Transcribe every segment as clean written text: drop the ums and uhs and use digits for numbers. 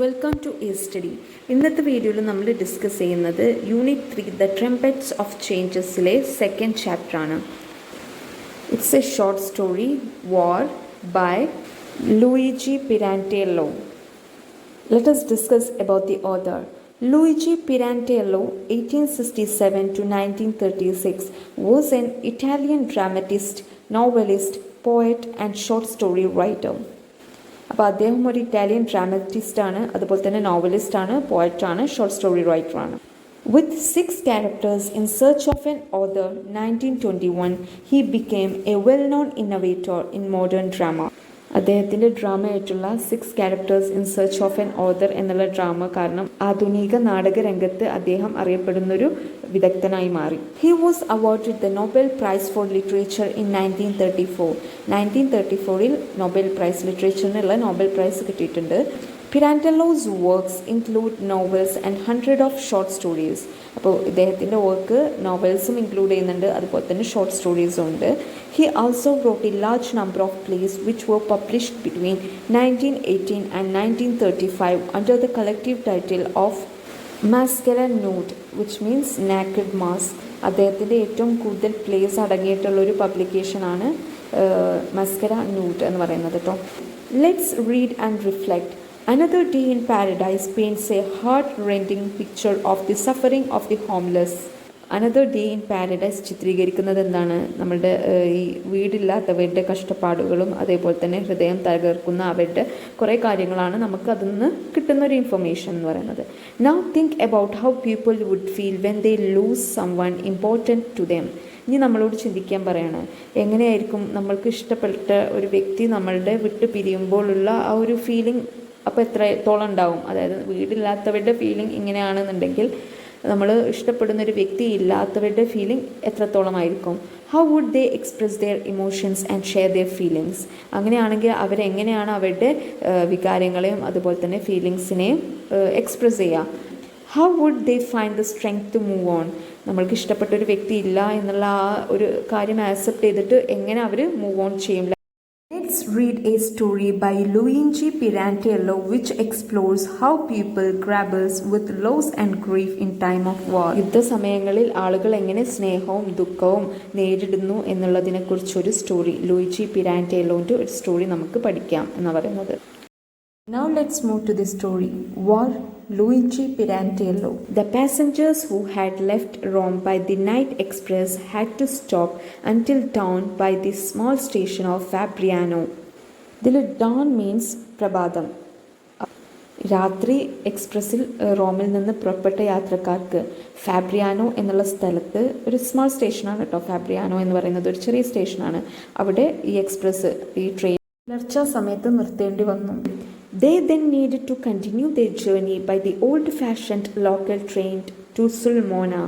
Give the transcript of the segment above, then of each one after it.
Welcome to A study. ഇന്നത്തെ വീഡിയോയിൽ നമ്മൾ ഡിസ്കസ് ചെയ്യുന്നത് യൂണിറ്റ് 3 ദ ട്രംപറ്റ്സ് ഓഫ് ചേഞ്ചസിലെ സെക്കൻഡ് ചാപ്റ്ററാണ്. It's a short story war by Luigi Pirandello. Let us discuss about the author. Luigi Pirandello, 1867 to 1936, was an Italian dramatist, novelist, poet and short story writer. അപ്പോൾ അദ്ദേഹം ഒരു Italian ഡ്രാമറ്റിസ്റ്റാണ്, അതുപോലെ തന്നെ നോവലിസ്റ്റാണ്, പോയറ്റാണ്, ഷോർട്ട് സ്റ്റോറി റൈറ്ററാണ്. With 6 characters in search of an author, 1921, he became a well-known innovator in modern drama. അദ്ദേഹത്തിൻ്റെ ഡ്രാമയായിട്ടുള്ള 6 characters in search of an author എന്നുള്ള ഡ്രാമ കാരണം ആധുനിക നാടകരംഗത്ത് അദ്ദേഹം അറിയപ്പെടുന്നൊരു വിദഗ്ധനായി മാറി. He was awarded the Nobel Prize for Literature in 1934. 1934 Nobel prize ലിറ്ററേച്ചറിനുള്ള Nobel prize കിട്ടിയിട്ടുണ്ട്. Pirandello's works include novels and hundreds of short stories. അപ്പോൾ ഇദ്ദേഹത്തിൻ്റെ വർക്ക് നോവൽസും ഇൻക്ലൂഡ് ചെയ്യുന്നുണ്ട്, അതുപോലെ തന്നെ ഷോർട്ട് സ്റ്റോറീസും ഉണ്ട്. He also wrote a large number of plays which were published between 1918 and 1935 under the collective title of Maschera Nude, which means Naked Mask. അദ്ദേഹത്തിൻ്റെ ഏറ്റവും കൂടുതൽ place അടങ്ങിയിട്ടുള്ളൊരു പബ്ലിക്കേഷനാണ് മസ്കര nude എന്ന് പറയുന്നത് കേട്ടോ. Let's read and reflect. Another Day in Paradise paints a heart-rending picture of the suffering of the homeless. Another Day in Paradise ചിത്രീകരിക്കുന്നത് എന്താണ്? നമ്മളുടെ ഈ വീടില്ലാത്തവരുടെ കഷ്ടപ്പാടുകളും അതേപോലെ തന്നെ ഹൃദയം തകർക്കുന്ന അവരുടെ കുറേ കാര്യങ്ങളാണ് നമുക്ക് അതിൽ നിന്ന് കിട്ടുന്നൊരു ഇൻഫർമേഷൻ എന്ന് പറയുന്നത്. Now think about how people would feel when they lose someone important to them. ഇനി നമ്മളോട് ചിന്തിക്കാൻ പറയാണ്, എങ്ങനെയായിരിക്കും നമ്മൾക്ക് ഇഷ്ടപ്പെട്ട ഒരു വ്യക്തി നമ്മളുടെ വിട്ട് പിരിയുമ്പോഴുള്ള ആ ഒരു ഫീലിംഗ് അപ്പോൾ എത്രത്തോളം ഉണ്ടാവും? അതായത് വീടില്ലാത്തവരുടെ ഫീലിംഗ് ഇങ്ങനെയാണെന്നുണ്ടെങ്കിൽ നമ്മൾ ഇഷ്ടപ്പെടുന്നൊരു വ്യക്തി ഇല്ലാത്തവരുടെ ഫീലിംഗ് എത്രത്തോളമായിരിക്കും? How would they express their emotions and share their feelings? അങ്ങനെയാണെങ്കിൽ അവരെങ്ങനെയാണ് അവരുടെ വികാരങ്ങളെയും അതുപോലെ തന്നെ ഫീലിങ്സിനെയും എക്സ്പ്രസ് ചെയ്യുക? How would they find the strength to move on? നമ്മൾക്ക് ഇഷ്ടപ്പെട്ട ഒരു വ്യക്തി ഇല്ല എന്നുള്ള ആ ഒരു കാര്യം ആക്സെപ്റ്റ് ചെയ്തിട്ട് എങ്ങനെ അവർ മൂവ് ഓൺ ചെയ്യും? Let's read a story by Luigi Pirandello which explores how people grapples with loss and grief in time of war. യുദ്ധസമയങ്ങളിൽ ആളുകൾ എങ്ങനെ സ്നേഹവും ദുഃഖവും നേരിടുന്നു എന്നുള്ളതിനെക്കുറിച്ചൊരു സ്റ്റോറി, ലൂയിജി പിരാൻഡെല്ലോൻ്റെ ഒരു സ്റ്റോറി നമുക്ക് പഠിക്കാം എന്ന് പറയുന്നത്. Now let's move to the story. War, Luigi Pirandello. The passengers who had left Rome by the night express had to stop until dawn by the small station of Fabriano. ഇതിൽ dawn means പ്രഭാതം. രാത്രി എക്സ്പ്രസ്സിൽ റോമിൽ നിന്ന് പുറപ്പെട്ട യാത്രക്കാർക്ക് ഫാബ്രിയാനോ എന്നുള്ള സ്ഥലത്ത് ഒരു സ്മോൾ സ്റ്റേഷനാണ് കേട്ടോ. ഫാബ്രിയാനോ എന്ന് പറയുന്നത് ഒരു ചെറിയ സ്റ്റേഷനാണ്. അവിടെ ഈ എക്സ്പ്രസ് ഈ ട്രെയിൻ പുലർച്ച സമയത്ത് നിർത്തേണ്ടി വന്നു. They then needed to continue their journey by the old-fashioned local train to Sulmona.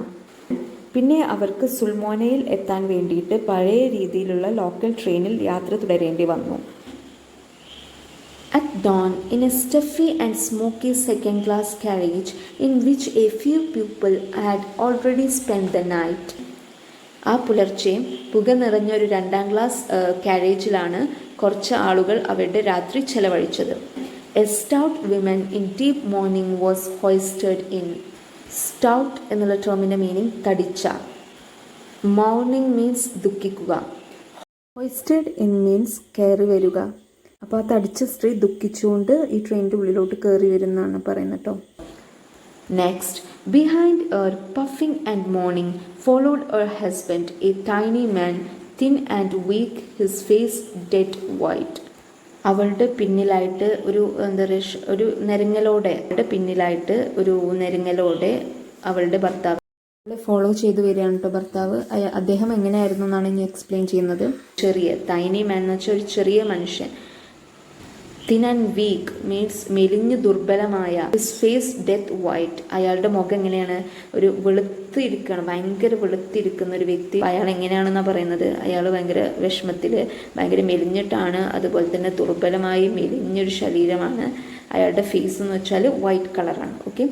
പിന്നെ അവർക്ക് സുൽമോനയിൽ എത്താൻ വേണ്ടിയിട്ട് പഴയ രീതിയിലുള്ള ലോക്കൽ ട്രെയിനിൽ യാത്ര തുടരേണ്ടി വന്നു. At dawn, in a stuffy and smoky second-class carriage in which a few people had already spent the night. ആ പുലർച്ചെ പുക നിറഞ്ഞൊരു 2ാം ക്ലാസ് കാരേജിലാണ് കുറച്ച് ആളുകൾ അവരുടെ രാത്രി ചെലവഴിച്ചത്. A stout woman in deep mourning was hoisted in. Stout എന്നുള്ള ടേമിൻ്റെ മീനിങ് തടിച്ച. മോർണിംഗ് മീൻസ് ദുഃഖിക്കുക. hoisted in മീൻസ് കയറി വരിക. അപ്പോൾ ആ തടിച്ച സ്ത്രീ ദുഃഖിച്ചുകൊണ്ട് ഈ ട്രെയിനിൻ്റെ ഉള്ളിലോട്ട് കയറി വരുന്നതാണ് പറയുന്നത് കേട്ടോ. Next, behind her, puffing and mourning, followed her husband, a tiny man, thin and weak, his face dead white. അവളുടെ പിന്നിലായിട്ട് ഒരു നെരുങ്ങലോടെ അവളുടെ ഭർത്താവ് ഫോളോ ചെയ്തു വരികയാണ് കേട്ടോ. ഭർത്താവ് അദ്ദേഹം എങ്ങനെയായിരുന്നു എന്നാണ് ഇനി എക്സ്പ്ലെയിൻ ചെയ്യുന്നത്. ടൈനി മാൻ എന്ന് വെച്ചാൽ ഒരു ചെറിയ മനുഷ്യൻ. തിൻ ആൻഡ് വീക്ക് മീൻസ് മെലിഞ്ഞ് ദുർബലമായ. ഹിസ് ഫേസ് ഡെത്ത് വൈറ്റ്, അയാളുടെ മുഖം എങ്ങനെയാണ്? ഒരു വെളുത്തിരിക്കണം, ഭയങ്കര വെളുത്തിരിക്കുന്ന ഒരു വ്യക്തി. അയാൾ എങ്ങനെയാണെന്നാണ് പറയുന്നത്? അയാൾ ഭയങ്കര വിഷമത്തിൽ, ഭയങ്കര മെലിഞ്ഞിട്ടാണ്, അതുപോലെ തന്നെ ദുർബലമായി മെലിഞ്ഞൊരു ശരീരമാണ്. അയാളുടെ ഫേസ് എന്ന് വെച്ചാൽ വൈറ്റ് കളറാണ്. Okay.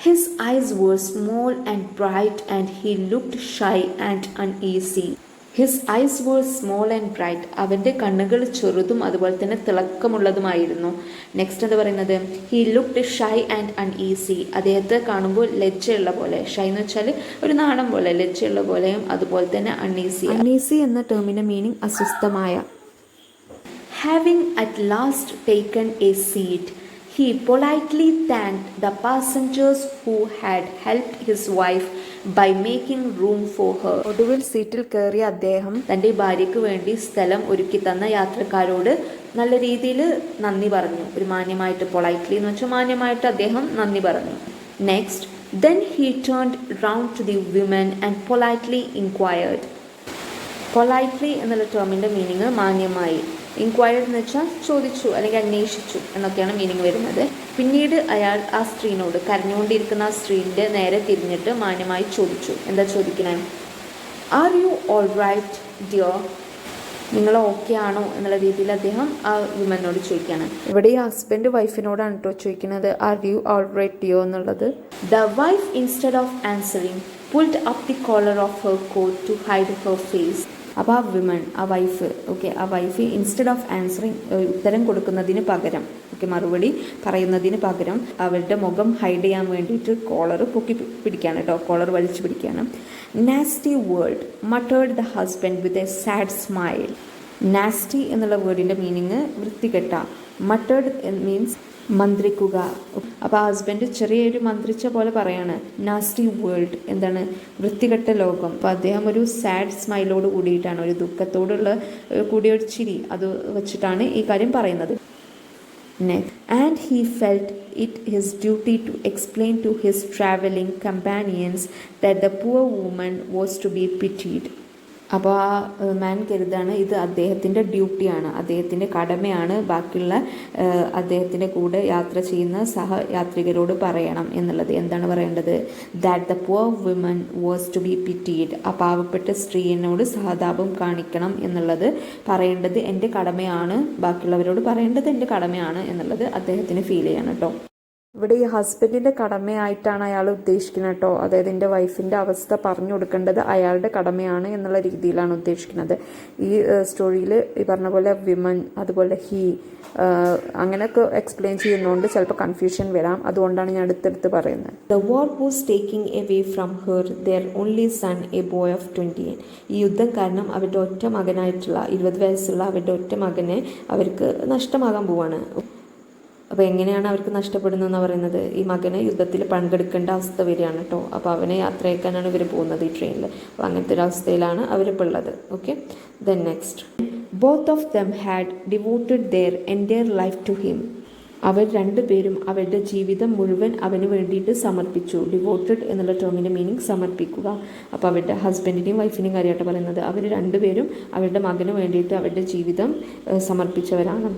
His eyes were small and bright and he looked shy and uneasy. His eyes were small and bright. അവൻ്റെ കണ്ണുകൾ ചെറുതും അതുപോലെ തന്നെ തിളക്കമുള്ളതുമായിരുന്നു. നെക്സ്റ്റ് എന്താ പറയുന്നത്, he looked shy and uneasy. അദ്ദേഹത്തെ കാണുമ്പോൾ ലജ്ജയുള്ള പോലെ, ഷൈ എന്ന് വെച്ചാൽ ഒരു നാണം പോലെ, ലജ്ജയുള്ള പോലെയും അതുപോലെ തന്നെ അൺഈസി. അൺഈസി എന്ന ടേമിൻ്റെ മീനിങ് അസ്വസ്ഥമായ. Having at last taken a seat, he politely thanked the passengers who had helped his wife by making room for her. ഒടുവിൽ സീറ്റിൽ കയറിയ അദ്ദേഹം തൻ്റെ ഭാര്യയ്ക്ക് വേണ്ടി സ്ഥലം ഒരുക്കി തന്ന യാത്രക്കാരോട് നല്ല രീതിയിൽ നന്ദി പറഞ്ഞു. ഒരു മാന്യമായിട്ട്, പൊളൈറ്റ്ലി എന്ന് വെച്ചാൽ മാന്യമായിട്ട് അദ്ദേഹം നന്ദി പറഞ്ഞു. Next, then he turned round to the women and politely inquired. Politely എന്നുള്ള ടേമിൻ്റെ മീനിങ് മാന്യമായി. ഇൻക്വയർഡ് എന്ന് വെച്ചാൽ ചോദിച്ചു അല്ലെങ്കിൽ അന്വേഷിച്ചു എന്നൊക്കെയാണ് മീനിങ് വരുന്നത്. പിന്നീട് അയാൾ ആ സ്ത്രീനോട്, കരഞ്ഞുകൊണ്ടിരിക്കുന്ന ആ സ്ത്രീൻ്റെ നേരെ തിരിഞ്ഞിട്ട് മാന്യമായി ചോദിച്ചു. എന്താ ചോദിക്കണേ? Are you all right dear? നിങ്ങൾ ഓക്കെ ആണോ എന്നുള്ള രീതിയിൽ അദ്ദേഹം ആ വിമനോട് ചോദിക്കുകയാണ്. ഇവിടെ ഈ ഹസ്ബൻഡ് വൈഫിനോടാണ് കേട്ടോ ചോദിക്കുന്നത്, are you all right dear എന്നുള്ളത്. The wife instead of answering pulled up the collar of her coat to hide her face. അപ്പോൾ ആ വിമൺ, ആ വൈഫ്, ഓക്കെ, ആ വൈഫ് ഇൻസ്റ്റെഡ് ഓഫ് ആൻസറിങ്, ഉത്തരം കൊടുക്കുന്നതിന് പകരം, ഓക്കെ, മറുപടി പറയുന്നതിന് പകരം അവരുടെ മുഖം ഹൈഡ് ചെയ്യാൻ വേണ്ടിയിട്ട് കോളർ പൊക്കി പിടിക്കുകയാണ് കേട്ടോ, കോളർ വലിച്ചു പിടിക്കുകയാണ്. Nasty word muttered the husband with a sad smile. Nasty എന്നുള്ള വേർഡിൻ്റെ മീനിങ് വൃത്തികെട്ട. മട്ടേർഡ് മീൻസ് മന്ത്രിക്കുക. അപ്പോൾ ആ ഹസ്ബൻഡ് ചെറിയൊരു മന്ത്രിച്ച പോലെ പറയാണ്, നാസ്റ്റി വേൾഡ്, എന്താണ്, വൃത്തികെട്ട ലോകം. അപ്പോൾ അദ്ദേഹം ഒരു സാഡ് സ്മൈലോട് കൂടിയിട്ടാണ്, ഒരു ദുഃഖത്തോടുള്ള കൂടിയൊരു ചിരി അത് വെച്ചിട്ടാണ് ഈ കാര്യം പറയുന്നത്. And he felt it his duty to explain to his travelling companions that the poor woman was to be pitied. അപ്പോൾ ആ മാൻ കരുതാണ് ഇത് അദ്ദേഹത്തിൻ്റെ ഡ്യൂട്ടിയാണ്, അദ്ദേഹത്തിൻ്റെ കടമയാണ് ബാക്കിയുള്ള അദ്ദേഹത്തിൻ്റെ കൂടെ യാത്ര ചെയ്യുന്ന സഹയാത്രികരോട് പറയണം എന്നുള്ളത്. എന്താണ് പറയേണ്ടത്? That the poor women was to be pitied. ആ പാവപ്പെട്ട സ്ത്രീയോട് സഹതാപം കാണിക്കണം എന്നുള്ളത് പറയേണ്ടത് എൻ്റെ കടമയാണ്, ബാക്കിയുള്ളവരോട് പറയേണ്ടത് എൻ്റെ കടമയാണ് എന്നുള്ളത് അദ്ദേഹത്തിന് ഫീൽ ചെയ്യണം കേട്ടോ. ഇവിടെ ഈ ഹസ്ബൻഡിൻ്റെ കടമയായിട്ടാണ് അയാൾ ഉദ്ദേശിക്കുന്നത് കേട്ടോ. അതായത് എൻ്റെ വൈഫിൻ്റെ അവസ്ഥ പറഞ്ഞു കൊടുക്കേണ്ടത് അയാളുടെ കടമയാണ് എന്നുള്ള രീതിയിലാണ് ഉദ്ദേശിക്കുന്നത്. ഈ സ്റ്റോറിയിൽ ഈ പറഞ്ഞ പോലെ വിമൻ, അതുപോലെ ഹീ, അങ്ങനെയൊക്കെ എക്സ്പ്ലെയിൻ ചെയ്യുന്നതുകൊണ്ട് ചിലപ്പോൾ കൺഫ്യൂഷൻ വരാം. അതുകൊണ്ടാണ് ഞാൻ അടുത്തടുത്ത് പറയുന്നത്. The war was taking away from her their only son, a boy of 21. ഈ യുദ്ധം കാരണം അവരുടെ ഒറ്റ മകനായിട്ടുള്ള 20 വയസ്സുള്ള അവരുടെ ഒറ്റ മകനെ അവർക്ക് നഷ്ടമാകാൻ പോവാണ്. അപ്പോൾ എങ്ങനെയാണ് അവർക്ക് നഷ്ടപ്പെടുന്നതെന്ന് പറയുന്നത്, ഈ മകനെ യുദ്ധത്തിൽ പങ്കെടുക്കേണ്ട അവസ്ഥ വരികയാണ് കേട്ടോ. അപ്പോൾ അവനെ യാത്രയാക്കാനാണ് ഇവർ പോകുന്നത് ഈ ട്രെയിനിൽ. അപ്പോൾ അങ്ങനത്തെ ഒരു അവസ്ഥയിലാണ് അവരിപ്പോൾ ഉള്ളത്. Okay, then next, both of them had devoted their entire life to him. അവർ രണ്ടുപേരും അവരുടെ ജീവിതം മുഴുവൻ അവന് വേണ്ടിയിട്ട് സമർപ്പിച്ചു. ഡിവോട്ടഡ് എന്നുള്ള ടേമിൻ്റെ മീനിങ് സമർപ്പിക്കുക. അപ്പോൾ അവരുടെ ഹസ്ബൻഡിനെയും വൈഫിനെയും കാര്യമായിട്ട് പറയുന്നത്, അവർ രണ്ടുപേരും അവരുടെ മകന് വേണ്ടിയിട്ട് അവരുടെ ജീവിതം സമർപ്പിച്ചവരാണ്.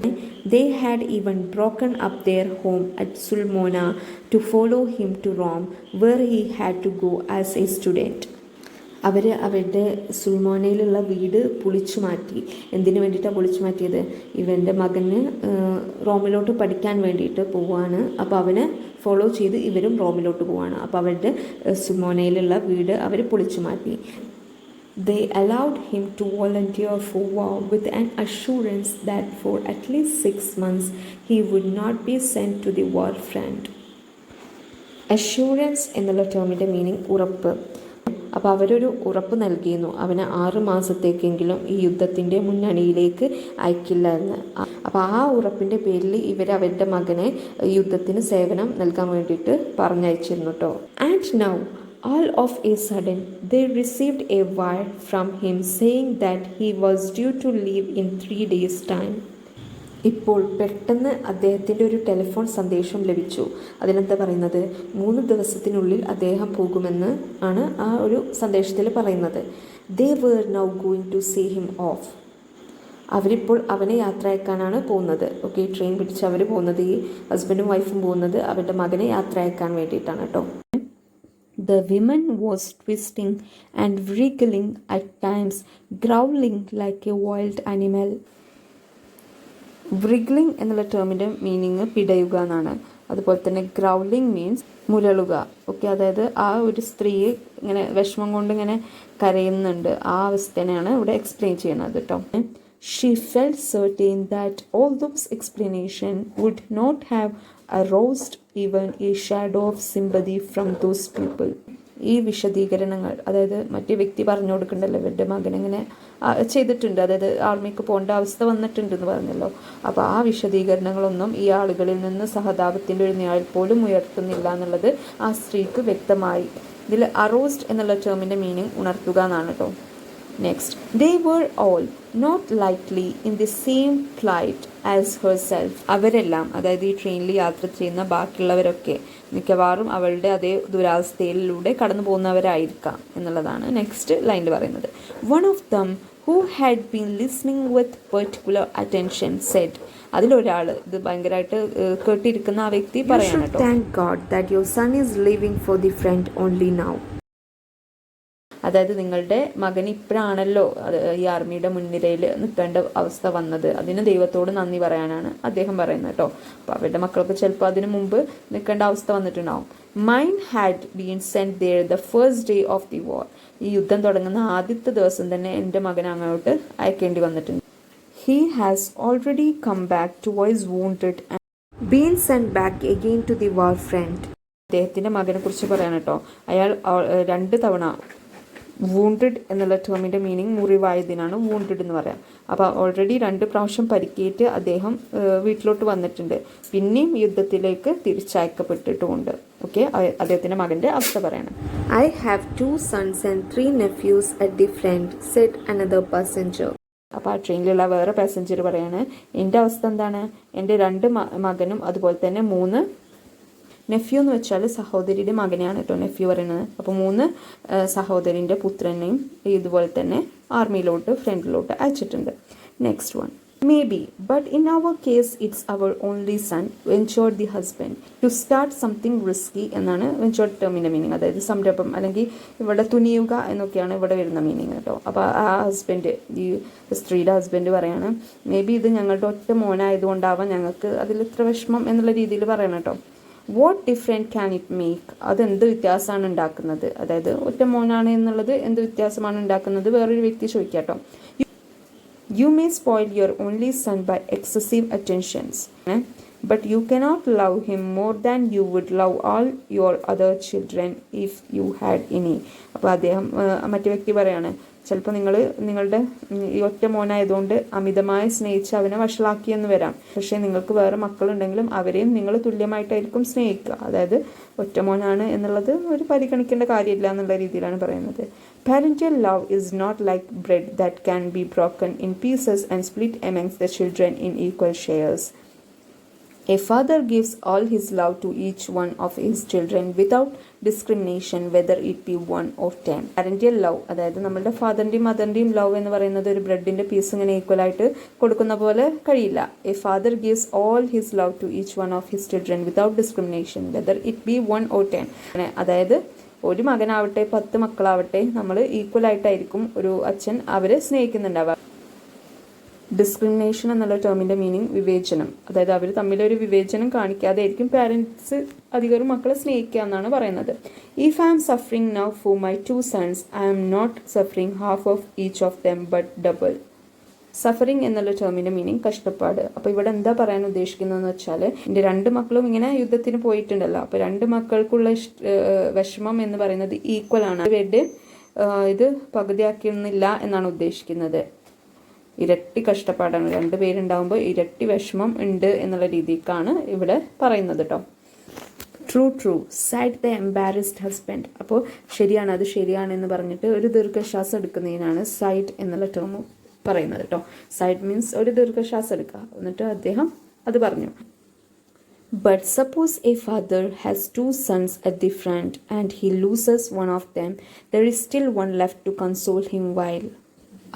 They had even broken up their home at Sulmona to follow him to Rome where he had to go as a student. അവർ അവരുടെ സുൽമോനയിലുള്ള വീട് പൊളിച്ചു മാറ്റി. എന്തിനു വേണ്ടിയിട്ടാണ് പൊളിച്ചു മാറ്റിയത്? ഇവൻ്റെ മകന് റോമിലോട്ട് പഠിക്കാൻ വേണ്ടിയിട്ട് പോവുകയാണ്. അപ്പോൾ അവനെ ഫോളോ ചെയ്ത് ഇവരും റോമിലോട്ട് പോവുകയാണ്. അപ്പോൾ അവരുടെ സുൽമോനയിലുള്ള വീട് അവർ പൊളിച്ചു മാറ്റി. They allowed him to volunteer for war with an assurance that for at least 6 months he would not be sent to the war front. Assurance എന്നുള്ള ടേമിൻ്റെ മീനിങ് ഉറപ്പ്. അപ്പോൾ അവരൊരു ഉറപ്പ് നൽകിയിരുന്നു, അവനെ 6 മാസത്തേക്കെങ്കിലും ഈ യുദ്ധത്തിൻ്റെ മുന്നണിയിലേക്ക് അയക്കില്ല എന്ന്. അപ്പോൾ ആ ഉറപ്പിൻ്റെ പേരിൽ ഇവർ അവരുടെ മകനെ യുദ്ധത്തിന് സേവനം നൽകാൻ വേണ്ടിയിട്ട് പറഞ്ഞയച്ചിരുന്നു കേട്ടോ. And now all of a sudden they received a wire from him saying that he was due to leave in 3 days' time. ഇപ്പോൾ പെട്ടെന്ന് അദ്ദേഹത്തിൻ്റെ ഒരു ടെലിഫോൺ സന്ദേശം ലഭിച്ചു. അതിലെന്താ പറയുന്നത്? 3 ദിവസത്തിനുള്ളിൽ അദ്ദേഹം പോകുമെന്ന് ആണ് ആ ഒരു സന്ദേശത്തിൽ പറയുന്നത്. They were now going to see him off. അവരിപ്പോൾ അവനെ യാത്രയക്കാനാണ് പോകുന്നത്. ഓക്കെ, ട്രെയിൻ പിടിച്ച് അവർ പോകുന്നത്, ഈ ഹസ്ബൻഡും വൈഫും പോകുന്നത് അവരുടെ മകനെ യാത്രയക്കാൻ വേണ്ടിയിട്ടാണ് കേട്ടോ. The woman was twisting and wriggling at times, growling like a wild animal. Wriggling എന്നുള്ള ടേമിൻ്റെ മീനിങ് പിടയുക എന്നാണ്. അതുപോലെ തന്നെ ഗ്രൗളിങ് മീൻസ് മുരളുക. ഓക്കെ, അതായത് ആ ഒരു സ്ത്രീ ഇങ്ങനെ വിഷമം കൊണ്ട് ഇങ്ങനെ കരയുന്നുണ്ട്, ആ അവസ്ഥനെയാണ് ഇവിടെ എക്സ്പ്ലെയിൻ ചെയ്യുന്നത് കേട്ടോ. She felt certain that all those explanations would not have aroused even a shadow of sympathy from those people. ഈ വിശദീകരണങ്ങൾ, അതായത് മറ്റേ വ്യക്തി പറഞ്ഞു കൊടുക്കണ്ടല്ലോ ഇവരുടെ മകൻ ഇങ്ങനെ ചെയ്തിട്ടുണ്ട്, അതായത് ആർമിക്ക് പോകേണ്ട അവസ്ഥ വന്നിട്ടുണ്ടെന്ന് പറഞ്ഞല്ലോ. അപ്പോൾ ആ വിശദീകരണങ്ങളൊന്നും ഈ ആളുകളിൽ നിന്ന് സഹതാപത്തിൻ്റെ ഒരു നിഴൽ പോലും ഉയർത്തുന്നില്ല എന്നുള്ളത് ആ സ്ത്രീക്ക് വ്യക്തമായി. ഇതിൽ അറോസ്ഡ് എന്നുള്ള ടേമിൻ്റെ മീനിങ് ഉണർത്തുക എന്നാണ് കേട്ടോ. Next, they were all not likely in the same plight as herself. അവരെല്ലാം, അതായത് ഈ ട്രെയിനിൽ യാത്ര ചെയ്യുന്ന ബാക്കിയുള്ളവരൊക്കെ മിക്കവാറും അവളുടെ അതേ ദുരാവസ്ഥയിലൂടെ കടന്നു പോകുന്നവരായിരിക്കാം എന്നുള്ളതാണ് നെക്സ്റ്റ് ലൈനിൽ പറയുന്നത്. One of them who had been listening with particular attention said, അതിലൊരാൾ, ഇത് ഭയങ്കരമായിട്ട് കേട്ടിരിക്കുന്ന ആ വ്യക്തി പറയാണ് കേട്ടോ, thank God that your son is leaving for the front only now. അതായത് നിങ്ങളുടെ മകന് ഇപ്പോഴാണല്ലോ ഈ ആർമിയുടെ മുൻനിരയിൽ നിൽക്കേണ്ട അവസ്ഥ വന്നത്, അതിന് ദൈവത്തോട് നന്ദി പറയാനാണ് അദ്ദേഹം പറയുന്നത് കേട്ടോ. അപ്പോൾ അവരുടെ മക്കൾക്ക് ചിലപ്പോൾ അതിന് മുമ്പ് നിൽക്കേണ്ട അവസ്ഥ വന്നിട്ടുണ്ടാവും. Mine had been sent there the first day of the war. ഈ യുദ്ധം തുടങ്ങുന്ന ആദ്യത്തെ ദിവസം തന്നെ എൻ്റെ മകൻ അങ്ങോട്ട് അയക്കേണ്ടി വന്നിട്ടുണ്ട്. He has already come back to twice wounded and been sent back again to the war front. അദ്ദേഹത്തിൻ്റെ മകനെ കുറിച്ച് പറയാൻ കേട്ടോ, അയാൾ 2 തവണ, വൂണ്ടഡ് എന്നുള്ള ടേമിൻ്റെ മീനിങ് മുറിവായതിനാണ് വൂണ്ടഡ് എന്ന് പറയാം. അപ്പോൾ ഓൾറെഡി 2 പ്രാവശ്യം പരിക്കേറ്റ് അദ്ദേഹം വീട്ടിലോട്ട് വന്നിട്ടുണ്ട്, പിന്നെയും യുദ്ധത്തിലേക്ക് തിരിച്ചയക്കപ്പെട്ടിട്ടുമുണ്ട്. ഓക്കെ, അദ്ദേഹത്തിൻ്റെ മകൻ്റെ അവസ്ഥ പറയണം. I have 2 sons and 3 nephews at the front, said another passenger. അപ്പോൾ ആ ട്രെയിനിലുള്ള വേറെ പാസഞ്ചർ പറയാണ്, എൻ്റെ അവസ്ഥ എന്താണ്, എൻ്റെ 2 മകനും അതുപോലെ തന്നെ 3 നെഫ്യൂ എന്ന് വെച്ചാൽ സഹോദരിയുടെ മകനെയാണ് കേട്ടോ നെഫ്യൂ പറയുന്നത്. അപ്പോൾ 3 സഹോദരിൻ്റെ പുത്രനെയും ഇതുപോലെ തന്നെ ആർമിയിലോട്ട് ഫ്രണ്ടിലോട്ട് അയച്ചിട്ടുണ്ട്. Next one, maybe but in our case it's our only son ventured the husband to start something risky എന്നാണ് വെഞ്ചോർഡ് ടേമിൻ്റെ മീനിങ്. അതായത് സംരംഭം അല്ലെങ്കിൽ ഇവിടെ തുനിയുക എന്നൊക്കെയാണ് ഇവിടെ വരുന്ന മീനിങ് കേട്ടോ. അപ്പോൾ ആ ഹസ്ബൻഡ്, ഈ സ്ത്രീയുടെ ഹസ്ബൻഡ് പറയാണ്, മേ ബി ഇത് ഞങ്ങളുടെ ഒറ്റ മോനായതുകൊണ്ടാവാം ഞങ്ങൾക്ക് അതിൽ ഇത്ര വിഷമം എന്നുള്ള രീതിയിൽ പറയണം കേട്ടോ. What different can it make, അതെന്ത് വ്യത്യാസമാണ് ഉണ്ടാക്കുന്നത്, അതായത് ഒറ്റ മോനാണ് എന്നുള്ളത് എന്ത് വ്യത്യാസമാണ് ഉണ്ടാക്കുന്നത്, വേറൊരു വ്യക്തി ചോദിക്കാം കേട്ടോ. You may spoil your only son by excessive attentions but you cannot love him more than you would love all your other children if you had any. അപ്പോൾ അദ്ദേഹം മറ്റു വ്യക്തി പറയാണ്, ചിലപ്പോൾ നിങ്ങളുടെ ഈ ഒറ്റ മോനായതുകൊണ്ട് അമിതമായി സ്നേഹിച്ച് അവനെ വഷളാക്കിയെന്ന് വരാം, പക്ഷേ നിങ്ങൾക്ക് വേറെ മക്കളുണ്ടെങ്കിലും അവരെയും നിങ്ങൾ തുല്യമായിട്ടായിരിക്കും സ്നേഹിക്കുക. അതായത് ഒറ്റ മോനാണ് എന്നുള്ളത് ഒരു പരിഗണിക്കേണ്ട കാര്യമില്ല എന്നുള്ള രീതിയിലാണ് പറയുന്നത്. Parental love is not like bread that can be broken in pieces and split amongst the children in equal shares. A father gives all his love to each one of his children without discrimination, whether it be 1 or 10. Parental love, അതായത് നമ്മളുടെ ഫാദറിൻ്റെയും മദറിൻ്റെയും love എന്ന് പറയുന്നത് ഒരു ബ്രെഡിൻ്റെ piece ഇങ്ങനെ equal ആയിട്ട് കൊടുക്കുന്ന പോലെ കഴിയില്ല. A father gives all his love to each one of his children without discrimination, whether it be 1 or 10. അതായത് ഒരു മകനാവട്ടെ 10 മക്കളാവട്ടെ നമ്മൾ ഈക്വൽ ആയിട്ടായിരിക്കും ഒരു അച്ഛൻ അവരെ സ്നേഹിക്കുന്നുണ്ടാവുക. ഡിസ്ക്രിമിനേഷൻ എന്നുള്ള ടേമിൻ്റെ മീനിങ് വിവേചനം, അതായത് അവർ തമ്മിലൊരു വിവേചനം കാണിക്കാതെ ആയിരിക്കും പാരൻസ് അധികവും മക്കളെ സ്നേഹിക്കുക എന്നാണ് പറയുന്നത്. If I am suffering now for my 2 sons, I am not suffering half of each of them but double. Suffering എന്നുള്ള ടേമിൻ്റെ മീനിങ് കഷ്ടപ്പാട്. അപ്പോൾ ഇവിടെ എന്താ പറയാൻ ഉദ്ദേശിക്കുന്നതെന്ന് വെച്ചാൽ, എൻ്റെ 2 മക്കളും ഇങ്ങനെ യുദ്ധത്തിന് പോയിട്ടുണ്ടല്ലോ, അപ്പോൾ 2 മക്കൾക്കുള്ള വിഷമം എന്ന് പറയുന്നത് ഈക്വൽ ആണ്, അവരുടെ ഇത് പകുതിയാക്കുന്നില്ല എന്നാണ് ഉദ്ദേശിക്കുന്നത്. ഇരട്ടി കഷ്ടപ്പാടാണ്, 2 പേരുണ്ടാകുമ്പോൾ ഇരട്ടി വിഷമം ഉണ്ട് എന്നുള്ള രീതിക്കാണ് ഇവിടെ പറയുന്നത് കേട്ടോ. True side the embarrassed husband. അപ്പോൾ ശരിയാണ്, അത് ശരിയാണ് എന്ന് പറഞ്ഞിട്ട് ഒരു ദീർഘശ്വാസം എടുക്കുന്നതിനാണ് സൈഡ് എന്നുള്ള ടേം പറയുന്നത് കേട്ടോ. സൈഡ് മീൻസ് ഒരു ദീർഘശ്വാസം എടുക്കുക. എന്നിട്ട് അദ്ദേഹം അത് പറഞ്ഞു. But suppose a father has 2 sons at the front and he loses one of them, there is still one left to console him while.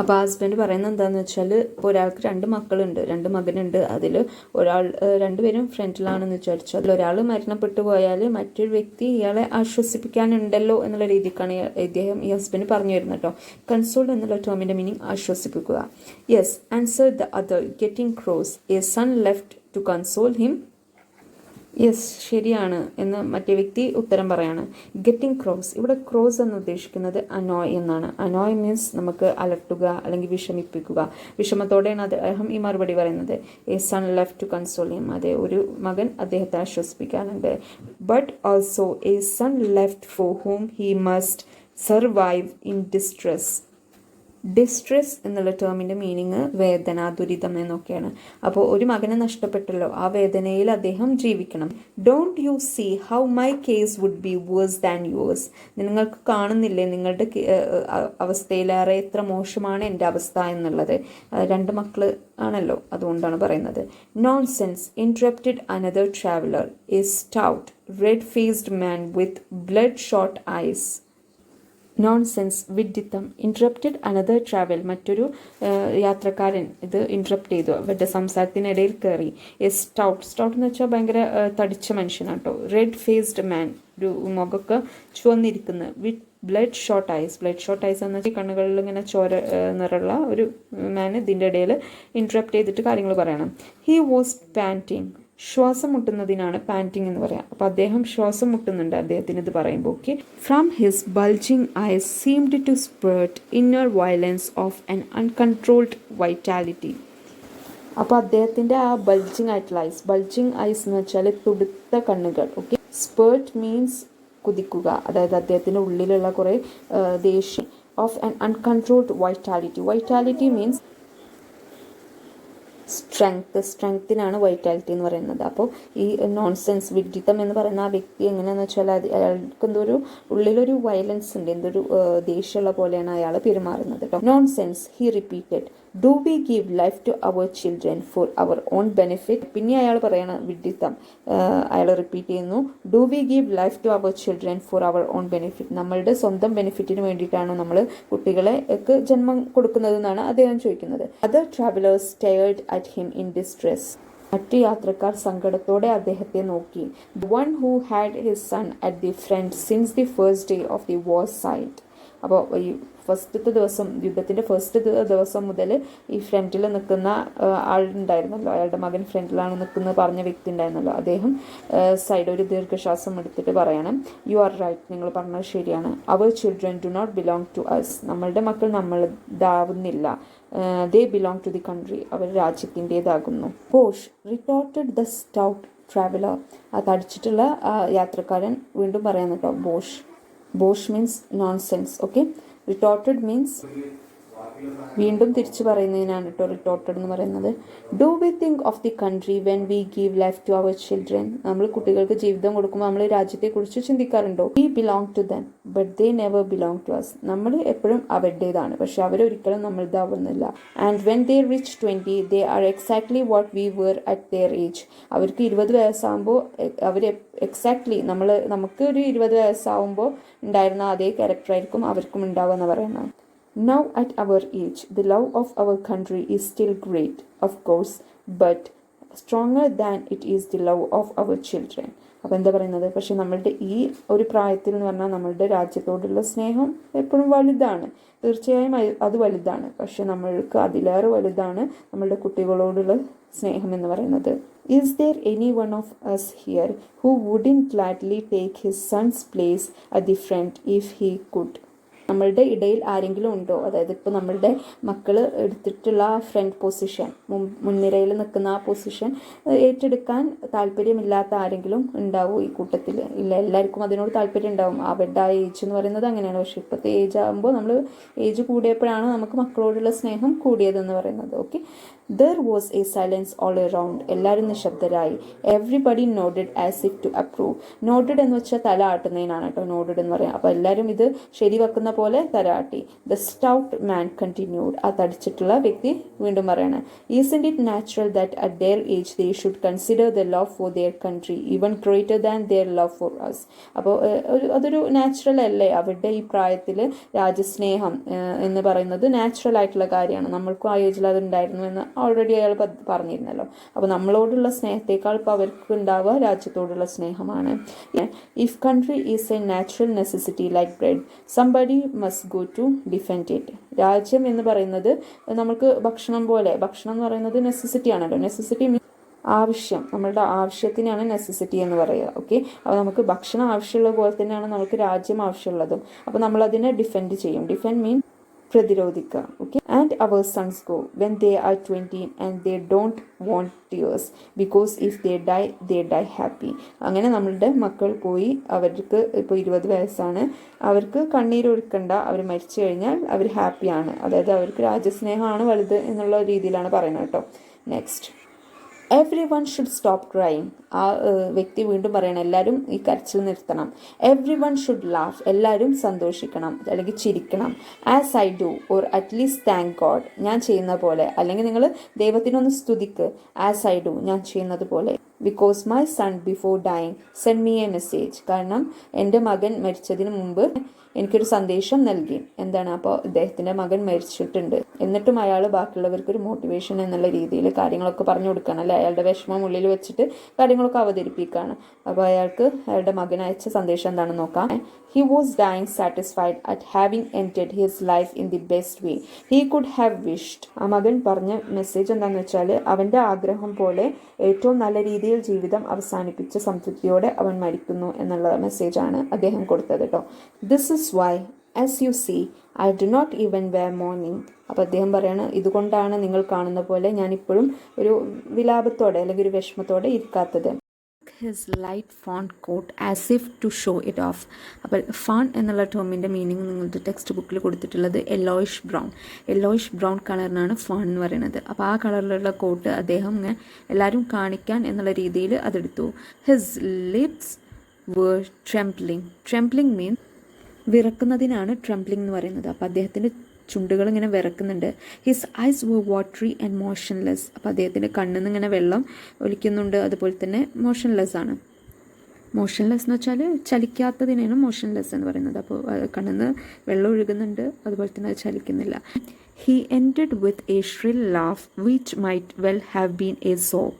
അപ്പോൾ ഹസ്ബൻഡ് പറയുന്നത് എന്താണെന്ന് വെച്ചാൽ, ഇപ്പോൾ ഒരാൾക്ക് 2 മക്കളുണ്ട്, 2 മകനുണ്ട്, അതിൽ ഒരാൾ 2 പേരും ഫ്രണ്ടിലാണെന്ന് വിചാരിച്ചു, അതിലൊരാൾ മരണപ്പെട്ടു പോയാൽ മറ്റൊരു വ്യക്തി ഇയാളെ ആശ്വസിപ്പിക്കാനുണ്ടല്ലോ എന്നുള്ള രീതിക്കാണ് ഇദ്ദേഹം ഈ ഹസ്ബൻഡ് പറഞ്ഞു വരുന്നത് കേട്ടോ. കൺസോൾ എന്നുള്ള ടേമിൻ്റെ മീനിങ് ആശ്വസിപ്പിക്കുക. Yes answer the other getting cross, a son left to console him. Yes, ശരിയാണ് എന്ന് മറ്റേ വ്യക്തി ഉത്തരം പറയാണ്. ഗെറ്റിംഗ് ക്രോസ്, ഇവിടെ ക്രോസ് എന്ന് ഉദ്ദേശിക്കുന്നത് അനോയ് എന്നാണ്. അനോയ് മീൻസ് നമുക്ക് അലട്ടുക അല്ലെങ്കിൽ വിഷമിപ്പിക്കുക. വിഷമത്തോടെയാണ് അദ്ദേഹം ഈ മറുപടി പറയുന്നത്. A son left to console him, അതെ, ഒരു മകൻ അദ്ദേഹത്തെ ആശ്വസിപ്പിക്കാനുണ്ട്. But also a son left for whom he must survive in distress. Distress എന്നുള്ള ടേമിൻ്റെ മീനിങ് വേദന, ദുരിതം എന്നൊക്കെയാണ്. അപ്പോൾ ഒരു മകനെ നഷ്ടപ്പെട്ടല്ലോ, ആ വേദനയിൽ അദ്ദേഹം ജീവിക്കണം. Don't you see how my case would be worse than yours. നിങ്ങൾക്ക് കാണുന്നില്ലേ നിങ്ങളുടെ അവസ്ഥയിലേറെ എത്ര മോശമാണ് എൻ്റെ അവസ്ഥ എന്നുള്ളത്. രണ്ട് മക്കൾ ആണല്ലോ, അതുകൊണ്ടാണ് പറയുന്നത്. Nonsense, interrupted another traveller, a stout red faced man with bloodshot eyes. Nonsense, വിഡ്ഢിത്തം. ഇൻറ്ററപ്റ്റഡ് അനദർ ട്രാവൽ, മറ്റൊരു യാത്രക്കാരൻ ഇത് ഇൻറ്ററപ്റ്റ് ചെയ്തു, അവരുടെ സംസാരത്തിനിടയിൽ കയറി. എ സ്റ്റൗട്ട്, സ്റ്റൗട്ട് എന്ന് വെച്ചാൽ ഭയങ്കര തടിച്ച മനുഷ്യനാണ് കേട്ടോ. റെഡ് ഫേസ്ഡ് മാൻ, ഒരു മുഖമൊക്കെ ചുവന്നിരിക്കുന്നത്. With bloodshot eyes, bloodshot eyes എന്ന് വെച്ചാൽ കണ്ണുകളിൽ ഇങ്ങനെ ചോര നിറമുള്ള ഒരു മാൻ ഇതിൻ്റെ ഇടയിൽ ഇൻറ്ററപ്റ്റ് ചെയ്തിട്ട് കാര്യങ്ങൾ പറയണം. ഹി വാസ് പാൻറ്റിങ്, ശ്വാസം മുട്ടുന്നതിനാണ് പാൻറ്റിങ് എന്ന് പറയാം. അപ്പോൾ അദ്ദേഹം ശ്വാസം മുട്ടുന്നുണ്ട് അദ്ദേഹത്തിന് ഇത് പറയുമ്പോൾ. Okay. From his bulging eyes seemed to spread inner violence of an uncontrolled vitality. അപ്പോൾ അദ്ദേഹത്തിൻ്റെ ആ ബൾജിങ് ആയിട്ടുള്ള ഐസ്, ബൾജിങ് ഐസ് എന്ന് വെച്ചാൽ തുടുത്ത കണ്ണുകൾ. ഓക്കെ. സ്പേർട്ട് മീൻസ് കുതിക്കുക, അതായത് അദ്ദേഹത്തിൻ്റെ ഉള്ളിലുള്ള കുറേ ദേഷ്യം. Of an uncontrolled vitality, vitality means സ്ട്രെങ്ത്തിനാണ് വൈറ്റാലിറ്റി എന്ന് പറയുന്നത്. അപ്പോൾ ഈ നോൺസെൻസ്, വിഡ്ഢിത്തം എന്ന് പറയുന്ന ആ വ്യക്തി എങ്ങനെയാണെന്ന് വെച്ചാൽ അയാൾക്ക് എന്തൊരു ഉള്ളിലൊരു വയലൻസ് ഉണ്ട്, എന്തൊരു ദേഷ്യമുള്ള പോലെയാണ് അയാൾ പെരുമാറുന്നത് കേട്ടോ. Nonsense, he repeated, do we give life to our children for our own benefit. പിന്നെ അയാൾ പറയണ വിഡ്ഢിത്തം, അയാൾ റിപ്പീറ്റ് ചെയ്യുന്നു, do we give life to our children for our own benefit. നമ്മളുടെ സ്വന്തം ബെനിഫിറ്റിന് വേണ്ടിയിട്ടാണ് നമ്മൾ കുട്ടികളെ ജന്മം കൊടുക്കുന്നതെന്നാണ് അദ്ദേഹം ചോദിക്കുന്നത്. Other travellers stared at him in distress. മറ്റു യാത്രക്കാർ സങ്കടത്തോടെ അദ്ദേഹത്തെ നോക്കി. One who had his son at the front since the first day of the war sighed. അപ്പോൾ ഈ ഫസ്റ്റത്തെ ദിവസം, യുദ്ധത്തിൻ്റെ ഫസ്റ്റ് ദിവസം മുതൽ ഈ ഫ്രണ്ടിൽ നിൽക്കുന്ന ആളുണ്ടായിരുന്നല്ലോ, അയാളുടെ മകൻ ഫ്രണ്ടിലാണ് നിൽക്കുന്നത് പറഞ്ഞ വ്യക്തി ഉണ്ടായിരുന്നല്ലോ, അദ്ദേഹം സൈഡ് ഒരു ദീർഘശ്വാസം എടുത്തിട്ട് പറയണം, യു ആർ റൈറ്റ്, നിങ്ങൾ പറഞ്ഞത് ശരിയാണ്. Our children do not belong to us. നമ്മളുടെ മക്കൾ നമ്മളുടാവുന്നില്ല. They belong to the country, അവർ രാജ്യത്തിൻ്റേതാകുന്നു. Bosh retorted the stout traveller. ആ തടിച്ചിട്ടുള്ള യാത്രക്കാരൻ വീണ്ടും പറയാൻ കേട്ടോ, bosh. Bosh means nonsense. Okay. Retorted means വീണ്ടും തിരിച്ചു പറയുന്നതിനാണ് കേട്ടോ റിട്ടോർട്ടഡ് എന്ന് പറയുന്നത്. Do we think of the country when we give life to our children. നമ്മൾ കുട്ടികൾക്ക് ജീവിതം കൊടുക്കുമ്പോൾ നമ്മൾ രാജ്യത്തെക്കുറിച്ച് ചിന്തിക്കാറുണ്ടോ? We belong to them but they never belong to us. നമ്മൾ എപ്പോഴും അവരുടേതാണ്, പക്ഷെ അവരൊരിക്കലും നമ്മളുതാവുന്നില്ല. And when they reach 20 they are exactly what we were at their age. അവർക്ക് 20 വയസ്സാകുമ്പോൾ അവർ എക്സാക്ട്ലി നമുക്ക് ഒരു 20 വയസ്സാകുമ്പോൾ ഉണ്ടായിരുന്ന അതേ ക്യാരക്ടറായിരിക്കും അവർക്കും ഉണ്ടാവുക എന്ന് പറയുന്നത്. Now at our age, the love of our country is still great, of course, but stronger than it is the love of our children. അപ്പോൾ എന്താ പറയുന്നത്, പക്ഷെ നമ്മളുടെ ഈ ഒരു പ്രായത്തിൽ എന്ന് പറഞ്ഞാൽ നമ്മളുടെ രാജ്യത്തോടുള്ള സ്നേഹം എപ്പോഴും വലുതാണ്, തീർച്ചയായും അത് വലുതാണ്, പക്ഷെ നമ്മൾക്ക് അതിലേറെ വലുതാണ് നമ്മളുടെ കുട്ടികളോടുള്ള സ്നേഹം എന്ന് പറയുന്നത്. Is there any one of us here who wouldn't gladly take his son's place at the front if he could? നമ്മളുടെ ഇടയിൽ ആരെങ്കിലും ഉണ്ടോ, അതായത് ഇപ്പോൾ നമ്മളുടെ മക്കൾ എടുത്തിട്ടുള്ള ആ ഫ്രണ്ട് പൊസിഷൻ, മുൻനിരയിൽ നിൽക്കുന്ന ആ പൊസിഷൻ ഏറ്റെടുക്കാൻ താല്പര്യമില്ലാത്ത ആരെങ്കിലും ഉണ്ടാവും ഈ കൂട്ടത്തിൽ? ഇല്ല, എല്ലാവർക്കും അതിനോട് താല്പര്യം ഉണ്ടാവും. അവരുടെ ആ ഏജ് എന്ന് പറയുന്നത് അങ്ങനെയാണ്. പക്ഷേ ഇപ്പോഴത്തെ ഏജ് ആകുമ്പോൾ നമ്മൾ ഏജ് കൂടിയപ്പോഴാണ് നമുക്ക് മക്കളോടുള്ള സ്നേഹം കൂടിയതെന്ന് പറയുന്നത്. Okay. There was a silence all around. എല്ലാവരും നിശബ്ദരായി. Everybody nodded as if to approve. Nodded എന്ന് വെച്ചാൽ തല ആട്ടുന്നതിനാണ് കേട്ടോ nodded എന്ന് പറയാം. അപ്പോൾ എല്ലാവരും ഇത് ശരിവെക്കുന്ന പോലെ തലയാട്ടി. The stout man continued. ആ തടിച്ചിട്ടുള്ള വ്യക്തി വീണ്ടും പറയാണ്, Isn't it natural that at their age they should consider the love for their country even greater than their love for us? അപ്പോൾ അതൊരു നാച്ചുറൽ അല്ലേ, അവരുടെ ഈ പ്രായത്തിൽ രാജ്യസ്നേഹം എന്ന് പറയുന്നത് നാച്ചുറൽ ആയിട്ടുള്ള കാര്യമാണ്. നമ്മൾക്കും ആ ഏജിൽ അത് ഉണ്ടായിരുന്നു എന്ന് ഓൾറെഡി അയാൾ പറഞ്ഞിരുന്നല്ലോ. അപ്പോൾ നമ്മളോടുള്ള സ്നേഹത്തേക്കാൾ ഇപ്പോൾ അവർക്ക് ഉണ്ടാവുക രാജ്യത്തോടുള്ള സ്നേഹമാണ്. If country is a natural necessity like bread somebody must go to defend it. രാജ്യം എന്ന് പറയുന്നത് നമുക്ക് ഭക്ഷണം പോലെ, ഭക്ഷണം എന്ന് പറയുന്നത് നെസസിറ്റി ആണല്ലോ. നെസസിറ്റി ആവശ്യം, നമ്മളുടെ ആവശ്യത്തിനാണ് നെസസിറ്റി എന്ന് പറയുക. ഓക്കെ, അപ്പോൾ നമുക്ക് ഭക്ഷണം ആവശ്യമുള്ള പോലെ തന്നെയാണ് നമുക്ക് രാജ്യം ആവശ്യമുള്ളതും. അപ്പോൾ നമ്മളതിനെ ഡിഫെൻഡ് ചെയ്യും. ഡിഫെൻഡ് മീൻ പ്രതിരോധിക്കുക. Okay, and our sons go when they are 20 and they don't want tears because if they die happy. അങ്ങനെ നമ്മളുടെ മക്കൾ പോയി, അവർക്ക് ഇപ്പോൾ 20 വയസ്സാണ്, അവർക്ക് കണ്ണീരൊഴുക്കണ്ട, അവർ മരിച്ചു കഴിഞ്ഞാൽ അവർ ഹാപ്പിയാണ്. അതായത് അവർക്ക് രാജ്യസ്നേഹമാണ് വലുത് എന്നുള്ള രീതിയിലാണ് പറയുന്നത് കേട്ടോ. Next, everyone should stop crying. ആ വ്യക്തി വീണ്ടും പറയണം, എല്ലാവരും ഈ കരച്ചിൽ നിർത്തണം. Everyone should laugh. എല്ലാവരും സന്തോഷിക്കണം അല്ലെങ്കിൽ ചിരിക്കണം. As I do or at least thank God. ഞാൻ ചെയ്യുന്ന പോലെ, അല്ലെങ്കിൽ നിങ്ങൾ ദൈവത്തിനൊന്ന് സ്തുതിക്ക്. ആസ് ഐ ഡു, ഞാൻ ചെയ്യുന്നത് പോലെ. Because my son before dying send me a message. കാരണം എൻ്റെ മകൻ മരിച്ചതിന് മുമ്പ് എനിക്കൊരു സന്ദേശം നൽകി. എന്താണ്, അപ്പോൾ ഇദ്ദേഹത്തിൻ്റെ മകൻ മരിച്ചിട്ടുണ്ട്, എന്നിട്ടും അയാൾ ബാക്കിയുള്ളവർക്കൊരു മോട്ടിവേഷൻ എന്നുള്ള രീതിയിൽ കാര്യങ്ങളൊക്കെ പറഞ്ഞു കൊടുക്കണം അല്ലേ. അയാളുടെ വിഷമം ഉള്ളിൽ വെച്ചിട്ട് കാര്യങ്ങളൊക്കെ അവതരിപ്പിക്കുകയാണ്. അപ്പോൾ അയാളുടെ മകൻ അയച്ച സന്ദേശം എന്താണെന്ന് നോക്കാം. He was dying satisfied at having ended his life in the best way he could have wished. ആ മകൻ പറഞ്ഞ മെസ്സേജ് എന്താണെന്ന് വെച്ചാൽ, അവൻ്റെ ആഗ്രഹം പോലെ ഏറ്റവും നല്ല രീതിയിൽ ജീവിതം അവസാനിപ്പിച്ച സംതൃപ്തിയോടെ അവൻ മരിക്കുന്നു എന്നുള്ള മെസ്സേജാണ് അദ്ദേഹം കൊടുത്തത് കേട്ടോ. This is why as you see I do not even wear mourning. അപ്പോൾ അദ്ദേഹം പറയാണ്, ഇതുകൊണ്ടാണ് നിങ്ങൾ കാണുന്ന പോലെ ഞാനിപ്പോഴും ഒരു വിലാപത്തോടെ അല്ലെങ്കിൽ ഒരു വിഷമത്തോടെ ഇരിക്കാത്തത്. his light fawn coat as if to show it off. അപ്പോൾ ഫാൺ എന്നുള്ള ടേമിൻ്റെ മീനിങ് നിങ്ങളുടെ ടെക്സ്റ്റ് ബുക്കിൽ കൊടുത്തിട്ടുള്ളത് യെല്ലോയിഷ് ബ്രൗൺ കളറിനാണ് ഫാൺ എന്ന് പറയുന്നത്. അപ്പോൾ ആ കളറിലുള്ള കോട്ട് അദ്ദേഹം ഇങ്ങനെ എല്ലാവരും കാണിക്കാൻ എന്നുള്ള രീതിയിൽ അതെടുത്തു. His lips were trembling means വിറക്കുന്നതിനാണ് ട്രംബ്ലിംഗ് എന്ന് പറയുന്നത്. അപ്പോൾ അദ്ദേഹത്തിൻ്റെ ചുണ്ടുകൾ ഇങ്ങനെ വിറക്കുന്നുണ്ട്. His eyes were watery and motionless. അപ്പോൾ അദ്ദേഹത്തിൻ്റെ കണ്ണിൽ നിന്ന് ഇങ്ങനെ വെള്ളം ഒലിക്കുന്നുണ്ട്, അതുപോലെ തന്നെ മോഷൻലെസ് ആണ്. മോഷൻലെസ് എന്ന് വെച്ചാൽ ചലിക്കാത്തതിനാണ് മോഷൻലെസ് എന്ന് പറയുന്നത്. അപ്പോൾ കണ്ണിൽ നിന്ന് വെള്ളം ഒഴുകുന്നുണ്ട്, അതുപോലെ തന്നെ അത് ചലിക്കുന്നില്ല. He ended with a shrill laugh which might well have been a sob.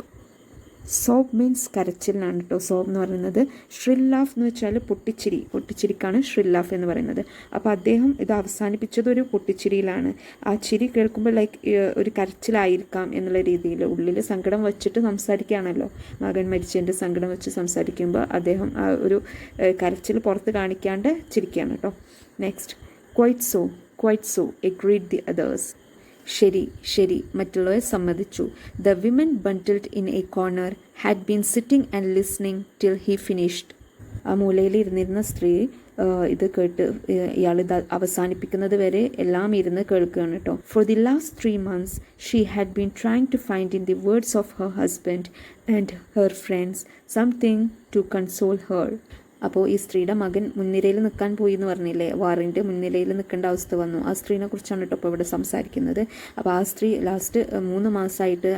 Sob means കരച്ചിലിനാണ് കേട്ടോ സോബ് എന്ന് പറയുന്നത്. ഷ്രിൽ ലാഫ് എന്ന് വെച്ചാൽ പൊട്ടിച്ചിരിക്കാണ് ഷ്രിൽ ലാഫ് എന്ന് പറയുന്നത്. അപ്പോൾ അദ്ദേഹം ഇത് അവസാനിപ്പിച്ചത് ഒരു പൊട്ടിച്ചിരിയിലാണ്. ആ ചിരി കേൾക്കുമ്പോൾ ഒരു കരച്ചിലായിരിക്കാം എന്നുള്ള രീതിയിൽ ഉള്ളിൽ സങ്കടം വെച്ചിട്ട് സംസാരിക്കുകയാണല്ലോ. മകൻ മരിച്ചതിൻ്റെ സങ്കടം വെച്ച് സംസാരിക്കുമ്പോൾ അദ്ദേഹം ആ ഒരു കരച്ചിൽ പുറത്ത് കാണിക്കാണ്ട് ചിരിക്കുകയാണ് കേട്ടോ. Next, quite so agreed the others. ശരി മറ്റുള്ളവരെ സമ്മതിച്ചു. The women bundled in A corner had been sitting and listening till he finished. ആ മൂലയിൽ ഇരുന്നിരുന്ന സ്ത്രീ ഇത് കേട്ട് ഇയാൾ ഇത് അവസാനിപ്പിക്കുന്നത് വരെ എല്ലാം ഇരുന്ന് കേൾക്കുകയാണ് കേട്ടോ. For the last 3 months she had been trying to find in the words of her husband and her friends something to console her. അപ്പോൾ ഈ സ്ത്രീയുടെ മകൻ മുൻനിരയിൽ നിൽക്കാൻ പോയി എന്ന് പറഞ്ഞില്ലേ, വാറിൻ്റെ മുൻനിരയിൽ നിൽക്കേണ്ട അവസ്ഥ വന്നു. ആ സ്ത്രീനെ കുറിച്ചാണ് കേട്ടോ ഇപ്പോൾ ഇവിടെ സംസാരിക്കുന്നത്. അപ്പോൾ ആ സ്ത്രീ ലാസ്റ്റ് 3 മാസമായിട്ട്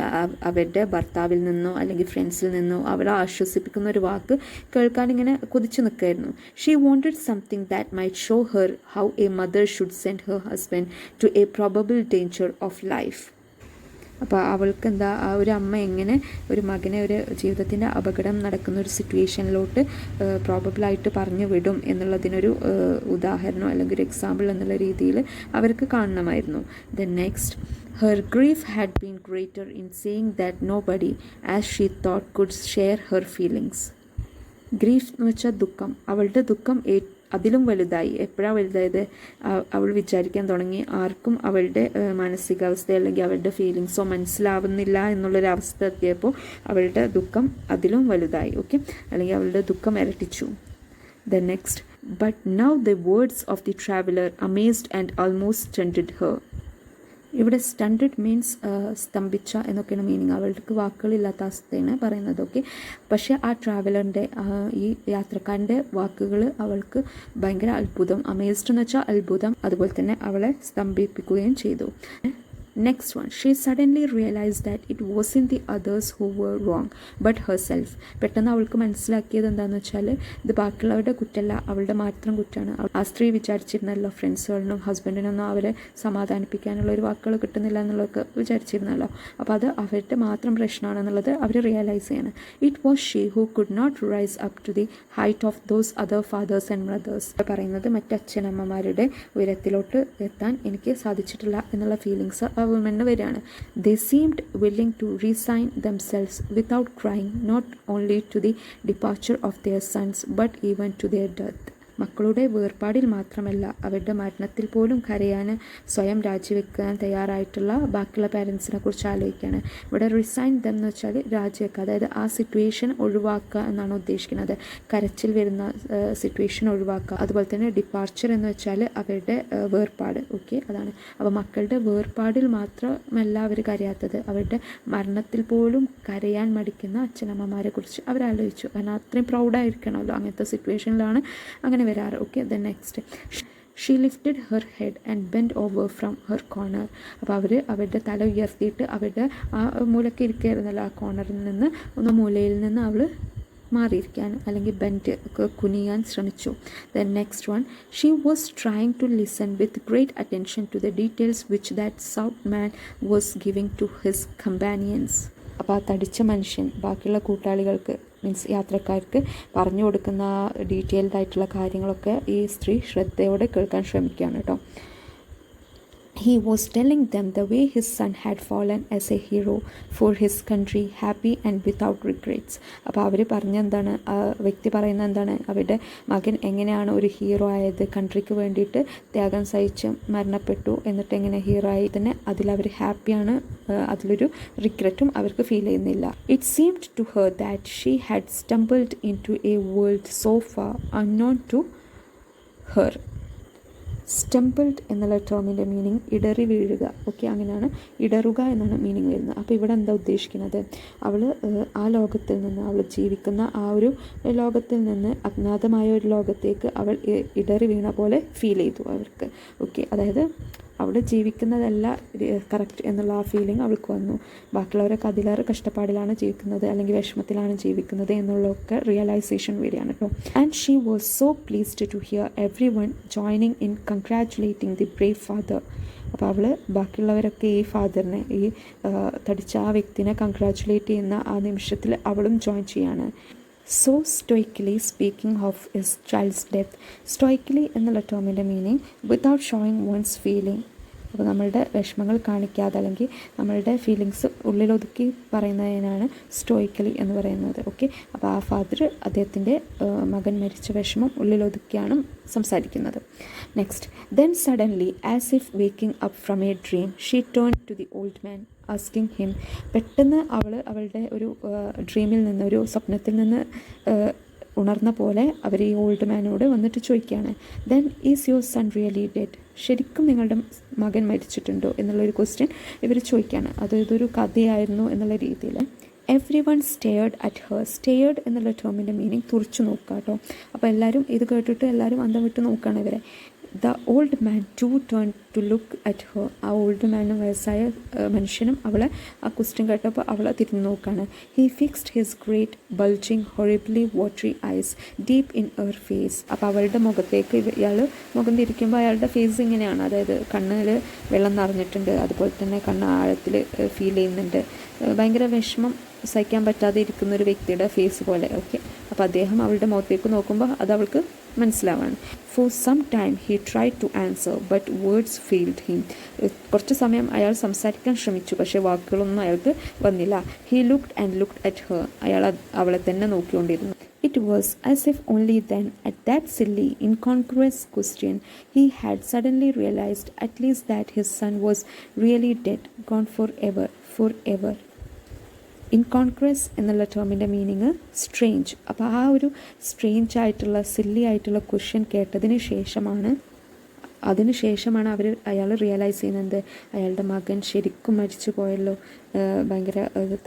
അവരുടെ ഭർത്താവിൽ നിന്നോ അല്ലെങ്കിൽ ഫ്രണ്ട്സിൽ നിന്നോ അവളെ ആശ്വസിപ്പിക്കുന്ന ഒരു വാക്ക് കേൾക്കാൻ ഇങ്ങനെ കൊതിച്ചു നിൽക്കായിരുന്നു. She wanted something that might show her how a mother should send her husband to a probable danger of life. അപ്പോൾ അവൾക്ക് എന്താ, ആ ഒരു അമ്മ എങ്ങനെ ഒരു മകനെ ഒരു ജീവിതത്തിൻ്റെ അപകടം നടക്കുന്ന ഒരു സിറ്റുവേഷനിലോട്ട് പ്രോബബിളായിട്ട് പറഞ്ഞു വിടും എന്നുള്ളതിനൊരു ഉദാഹരണം അല്ലെങ്കിൽ ഒരു എക്സാമ്പിൾ എന്നുള്ള രീതിയിൽ അവർക്ക് കാണണമായിരുന്നു. Then next, her grief had been greater in seeing that nobody as she thought could share her feelings. Grief എന്ന് വെച്ചാൽ ദുഃഖം. അവളുടെ ദുഃഖം അതിലും വലുതായി. എപ്പോഴാണ് വലുതായത്? അവൾ വിചാരിക്കാൻ തുടങ്ങി ആർക്കും അവളുടെ മാനസികാവസ്ഥ അല്ലെങ്കിൽ അവളുടെ ഫീലിങ്സോ മനസ്സിലാവുന്നില്ല എന്നുള്ളൊരവസ്ഥ എത്തിയപ്പോൾ അവളുടെ ദുഃഖം അതിലും വലുതായി. ഓക്കെ, അല്ലെങ്കിൽ അവളുടെ ദുഃഖം ഇരട്ടിച്ചു. The next, but now the words of the traveller amazed and almost stunned her. ഇവിടെ സ്റ്റണ്ടഡ് മീൻസ് സ്തംഭിച്ച എന്നൊക്കെയാണ് മീനിങ്. അവൾക്ക് വാക്കുകളില്ലാത്ത അവസ്ഥയാണ് പറയുന്നത്. ഓക്കെ, പക്ഷേ ആ ട്രാവലറിൻ്റെ ഈ യാത്രക്കാരൻ്റെ വാക്കുകൾ അവൾക്ക് ഭയങ്കര അത്ഭുതം, അമേസ്ഡ് എന്ന് വെച്ചാൽ അത്ഭുതം, അതുപോലെ തന്നെ അവളെ സ്തംഭിപ്പിക്കുകയും ചെയ്തു. Next one, she suddenly realized that it wasn't the others who were wrong but herself. പെട്ടെന്ന് അവൾക്ക് മനസ്സിലാക്കിയത് എന്താണെന്ന് വെച്ചാൽ ഇത് ബാക്കിയുള്ളവരുടെ കുറ്റമല്ല, അവളുടെ മാത്രം കുറ്റമാണ്. ആ സ്ത്രീ വിചാരിച്ചിരുന്നല്ലോ ഫ്രണ്ട്സുകളിനും ഹസ്ബൻഡിനൊന്നും അവരെ സമാധാനിപ്പിക്കാനുള്ള ഒരു വാക്കുകൾ കിട്ടുന്നില്ല എന്നുള്ളതൊക്കെ വിചാരിച്ചിരുന്നല്ലോ. അപ്പോൾ അത് അവരുടെ മാത്രം പ്രശ്നമാണെന്നുള്ളത് അവർ റിയലൈസ് ചെയ്യണം. It was she who could not rise up to the height of those other fathers and brothers. പറയുന്നത് മറ്റ് അച്ഛനമ്മമാരുടെ ഉയരത്തിലോട്ട് എത്താൻ എനിക്ക് സാധിച്ചിട്ടില്ല എന്നുള്ള ഫീലിങ്സ് വുമന് വരികയാണ്. They seemed willing to resign themselves without crying not only to the departure of their sons but even to their death. മക്കളുടെ വേർപാടിൽ മാത്രമല്ല അവരുടെ മരണത്തിൽ പോലും കരയാൻ സ്വയം രാജിവെക്കാൻ തയ്യാറായിട്ടുള്ള ബാക്കിയുള്ള പാരൻസിനെ കുറിച്ച് ആലോചിക്കുകയാണ്. ഇവിടെ റിസൈൻ ദം എന്ന് വെച്ചാൽ രാജിവെക്കുക, അതായത് ആ സിറ്റുവേഷൻ ഒഴിവാക്കുക എന്നാണ് ഉദ്ദേശിക്കുന്നത്. കരച്ചിൽ വരുന്ന സിറ്റുവേഷൻ ഒഴിവാക്കുക. അതുപോലെ തന്നെ ഡിപ്പാർച്ചർ എന്ന് വെച്ചാൽ അവരുടെ വേർപാട്. ഓക്കെ, അതാണ്. അപ്പോൾ മക്കളുടെ വേർപാടിൽ മാത്രമല്ല അവർ കരയാത്തത്, അവരുടെ മരണത്തിൽ പോലും കരയാൻ മടിക്കുന്ന അച്ഛനമ്മമാരെ കുറിച്ച് അവരാലോചിച്ചു. കാരണം അത്രയും പ്രൗഡായിരിക്കണമല്ലോ, അങ്ങനത്തെ സിറ്റുവേഷനിലാണ് അങ്ങനെ വരാറ്. Okay, then next she lifted her head and bend over from her corner. അപ്പോൾ അവരുടെ തല ഉയർത്തിയിട്ട് അവരുടെ ആ മൂലയ്ക്ക് ഇരിക്കുകയായിരുന്നല്ലോ, ആ കോർണറിൽ നിന്ന് മൂലയിൽ നിന്ന് അവൾ മാറിയിരിക്കാൻ അല്ലെങ്കിൽ ബെൻഡ് കുനിയാൻ ശ്രമിച്ചു. Then next one, she was trying to listen with great attention to the details which that stout man was giving to his companions. അപ്പോൾ ആ തടിച്ച മനുഷ്യൻ ബാക്കിയുള്ള കൂട്ടാളികൾക്ക്, മീൻസ് യാത്രക്കാർക്ക് പറഞ്ഞു കൊടുക്കുന്ന ഡീറ്റെയിൽഡ് ആയിട്ടുള്ള കാര്യങ്ങളൊക്കെ ഈ സ്ത്രീ ശ്രദ്ധയോടെ കേൾക്കാൻ ശ്രമിക്കുകയാണ് കേട്ടോ. He was telling them the way his son had fallen as a hero for his country, happy and without regrets. അപ്പോൾ അവർ പറഞ്ഞെന്താണ്, ആ വ്യക്തി പറയുന്നത് എന്താണ്, അവരുടെ മകൻ എങ്ങനെയാണ് ഒരു ഹീറോ ആയത്, കൺട്രിക്ക് വേണ്ടിയിട്ട് ത്യാഗം സഹിച്ച് മരണപ്പെട്ടു, എന്നിട്ട് എങ്ങനെ ഹീറോ ആയി തന്നെ അതിലവർ ഹാപ്പിയാണ്, അതിലൊരു റിഗ്രറ്റും അവർക്ക് ഫീൽ ചെയ്യുന്നില്ല. It seemed to her that she had stumbled into a world so far unknown to her. Stumbled എന്നുള്ള ടേമിൻ്റെ മീനിങ് ഇടറി വീഴുക. ഓക്കെ, അങ്ങനെയാണ്, ഇടറുക എന്നാണ് മീനിങ് വരുന്നത്. അപ്പോൾ ഇവിടെ എന്താ ഉദ്ദേശിക്കുന്നത്, അവൾ ആ ലോകത്തിൽ നിന്ന്, അവൾ ജീവിക്കുന്ന ആ ഒരു ലോകത്തിൽ നിന്ന് അജ്ഞാതമായ ഒരു ലോകത്തേക്ക് അവൾ ഇടറി വീണ പോലെ ഫീൽ ചെയ്തു അവർക്ക്. ഓക്കെ, അതായത് അവിടെ ജീവിക്കുന്നതല്ല കറക്റ്റ് എന്നുള്ള ആ ഫീലിംഗ് അവൾക്ക് വന്നു. ബാക്കിയുള്ളവരൊക്കെ അതിലേറെ കഷ്ടപ്പാടിലാണ് ജീവിക്കുന്നത് അല്ലെങ്കിൽ വിഷമത്തിലാണ് ജീവിക്കുന്നത് എന്നുള്ളതൊക്കെ റിയലൈസേഷൻ വരികയാണ് കേട്ടോ. And she was so pleased to hear every one joining in congratulating the brave father. അപ്പോൾ അവൾ ബാക്കിയുള്ളവരൊക്കെ ഈ ഫാദറിനെ, ഈ തടിച്ച ആ വ്യക്തിനെ കൺഗ്രാറ്റുലേറ്റ് ചെയ്യുന്ന ആ നിമിഷത്തിൽ അവളും ജോയിൻ ചെയ്യാണ്. So stoically speaking of his child's death. Stoically എന്നുള്ള ടേമിൻ്റെ meaning without showing one's feeling. അപ്പോൾ നമ്മളുടെ വിഷമങ്ങൾ കാണിക്കാതെ അല്ലെങ്കിൽ നമ്മളുടെ ഫീലിങ്സ് ഉള്ളിലൊതുക്കി പറയുന്നതിനാണ് സ്റ്റോയിക്കലി എന്ന് പറയുന്നത്. ഓക്കെ, അപ്പോൾ ആ ഫാദർ അദ്ദേഹത്തിൻ്റെ മകൻ മരിച്ച വിഷമം ഉള്ളിലൊതുക്കിയാണ് സംസാരിക്കുന്നത്. Next, then suddenly as if waking up from a dream she turn to the old man asking him. പെട്ടെന്ന് അവളുടെ ഒരു ഡ്രീമിൽ നിന്ന്, ഒരു സ്വപ്നത്തിൽ നിന്ന് ഉണർന്ന പോലെ അവർ ഈ ഓൾഡ് മാനോട് വന്നിട്ട് ചോദിക്കുകയാണ്, then is your sun really dead? ശരിക്കും നിങ്ങളുടെ മകൻ മരിച്ചിട്ടുണ്ടോ എന്നുള്ളൊരു ക്വസ്റ്റ്യൻ ഇവർ ചോദിക്കുകയാണ്. ഇതൊരു കഥയായിരുന്നു എന്നുള്ള രീതിയിൽ. Everyone stared at her. Stared എന്നുള്ള ടേമിൻ്റെ മീനിങ് തുറച്ചു നോക്കുക കേട്ടോ. അപ്പോൾ എല്ലാവരും ഇത് കേട്ടിട്ട് എല്ലാവരും അന്തം വിട്ട് നോക്കുകയാണ് ഇവരെ. The old man to turn to look at her. ആ ഓൾഡ് മാനും വയസ്സായ മനുഷ്യനും അവളെ ആ ക്വസ്റ്റ്യൻ കേട്ടപ്പോൾ അവളെ തിരിഞ്ഞു നോക്കുകയാണ്. He fixed his great bulging horribly watery eyes deep in her face. അപ്പോൾ അവളുടെ മുഖത്തേക്ക് ഇയാൾ മുഖം തിരിക്കുമ്പോൾ അയാളുടെ ഫേസ് ഇങ്ങനെയാണ്, അതായത് കണ്ണിൽ വെള്ളം നിറഞ്ഞിട്ടുണ്ട്, അതുപോലെ തന്നെ കണ്ണ് ആഴത്തിൽ ഫീൽ ചെയ്യുന്നുണ്ട്, ഭയങ്കര വിഷമം സഹിക്കാൻ പറ്റാതെ ഇരിക്കുന്ന ഒരു വ്യക്തിയുടെ ഫേസ് പോലെ. ഓക്കെ, അപ്പോൾ അദ്ദേഹം അവളുടെ മുഖത്തേക്ക് നോക്കുമ്പോൾ അത് അവൾക്ക് മനസ്സിലാവാണ്. For some time he try to answer but words failed him. കുറച്ച് സമയം അയാൾ സംസാരിക്കാൻ ശ്രമിച്ചു, പക്ഷേ വാക്കുകളൊന്നും അയാൾക്ക് വന്നില്ല. He looked and looked at her. അയാൾ അവളെ തന്നെ നോക്കിക്കൊണ്ടിരുന്നു. It was as if only then, at that silly, incongruous question, he had suddenly realized at least that his son was really dead, gone forever, forever. ഇൻകോൺക്രസ് എന്നുള്ള ടേമിൻ്റെ meaning strange. അപ്പോൾ ആ ഒരു strange ആയിട്ടുള്ള silly ആയിട്ടുള്ള ക്വസ്റ്റ്യൻ കേട്ടതിന് ശേഷമാണ് അയാൾ റിയലൈസ് ചെയ്യുന്നത് അയാളുടെ മകൻ ശരിക്കും മരിച്ചു പോയല്ലോ, ഭയങ്കര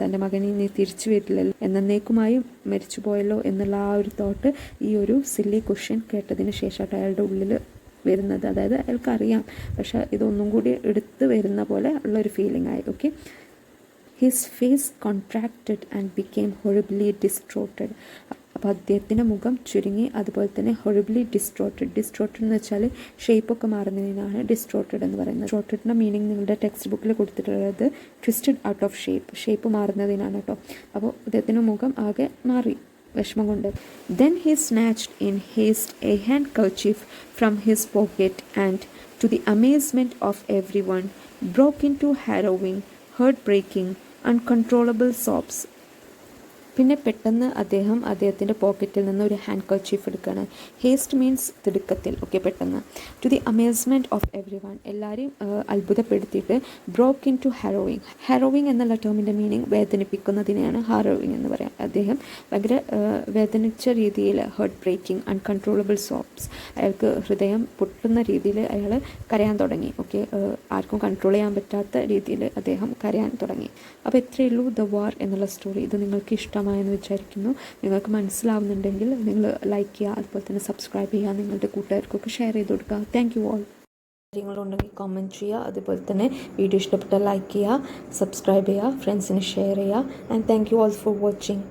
തൻ്റെ മകൻ ഇനി തിരിച്ചു വരില്ലല്ലോ, എന്നേക്കുമായും മരിച്ചു പോയല്ലോ എന്നുള്ള ആ ഒരു തോട്ട് ഈ ഒരു സില്ലി ക്വസ്റ്റ്യൻ കേട്ടതിന് ശേഷമായിട്ട് അയാളുടെ ഉള്ളിൽ വരുന്നത്. അതായത് അയാൾക്കറിയാം, പക്ഷേ ഇതൊന്നും കൂടി എടുത്ത് വരുന്ന പോലെ ഉള്ളൊരു ഫീലിംഗ് ആയി. Okay, his face contracted and became horribly distorted. അപ്പോൾ അദ്ദേഹത്തിൻ്റെ മുഖം ചുരുങ്ങി, അതുപോലെ തന്നെ ഹൊറിബ്ലി ഡിസ്ട്രോട്ടഡ് എന്ന് വെച്ചാൽ ഷേപ്പൊക്കെ മാറുന്നതിനാണ് ഡിസ്ട്രോട്ടഡ് എന്ന് പറയുന്നത്. ഡിസ്ട്രോട്ടഡിൻ്റെ മീനിങ് നിങ്ങളുടെ ടെക്സ്റ്റ് ബുക്കിൽ കൊടുത്തിട്ടുള്ളത് ട്വിസ്റ്റഡ് ഔട്ട് ഓഫ് ഷേപ്പ് മാറുന്നതിനാണ് കേട്ടോ. അപ്പോൾ അദ്ദേഹത്തിൻ്റെ മുഖം ആകെ മാറി വിഷമം കൊണ്ട്. Then he snatched in heist A hand kerchief from his pocket and to the amazement of everyone, broke into harrowing, heart-breaking, uncontrollable sobs. പിന്നെ പെട്ടെന്ന് അദ്ദേഹത്തിൻ്റെ പോക്കറ്റിൽ നിന്ന് ഒരു ഹാൻഡ് കർച്ചീഫ് എടുക്കുകയാണ്. ഹേസ്റ്റ് മീൻസ് തിടുക്കത്തിൽ, ഓക്കെ, പെട്ടെന്ന്. To the amazement of every one, എല്ലാവരെയും അത്ഭുതപ്പെടുത്തിയിട്ട് ബ്രോക്ക് ഇൻ ടു ഹാരോവിങ്. ഹാരോവിങ് എന്നുള്ള ടേമിൻ്റെ മീനിങ് വേദനിപ്പിക്കുന്നതിനെയാണ് ഹാരോവിങ് എന്ന് പറയാം. അദ്ദേഹം ഭയങ്കര വേദനിച്ച രീതിയിൽ, ഹേർട്ട് ബ്രേക്കിംഗ്, അൺകൺട്രോളബിൾ സോബ്സ്, അയാൾക്ക് ഹൃദയം പൊട്ടുന്ന രീതിയിൽ അയാൾ കരയാൻ തുടങ്ങി. ഓക്കെ, ആർക്കും കൺട്രോൾ ചെയ്യാൻ പറ്റാത്ത രീതിയിൽ അദ്ദേഹം കരയാൻ തുടങ്ങി. അപ്പോൾ ഇത്രയേ ഉള്ളൂ ദ വാർ എന്നുള്ള സ്റ്റോറി. ഇത് നിങ്ങൾക്ക് ഇഷ്ടമായെന്ന് വിചാരിക്കുന്നു. നിങ്ങൾക്ക് മനസ്സിലാവുന്നുണ്ടെങ്കിൽ നിങ്ങൾ ലൈക്ക് ചെയ്യുക, അതുപോലെ തന്നെ സബ്സ്ക്രൈബ് ചെയ്യുക, നിങ്ങളുടെ കൂട്ടുകാർക്കൊക്കെ ഷെയർ ചെയ്ത് കൊടുക്കുക. Thank you all. കാര്യങ്ങളുണ്ടെങ്കിൽ കമൻറ്റ് ചെയ്യുക, അതുപോലെ തന്നെ വീഡിയോ ഇഷ്ടപ്പെട്ടാൽ ലൈക്ക് ചെയ്യുക, സബ്സ്ക്രൈബ് ചെയ്യുക, ഫ്രണ്ട്സിന് ഷെയർ ചെയ്യുക. And thank you all for watching.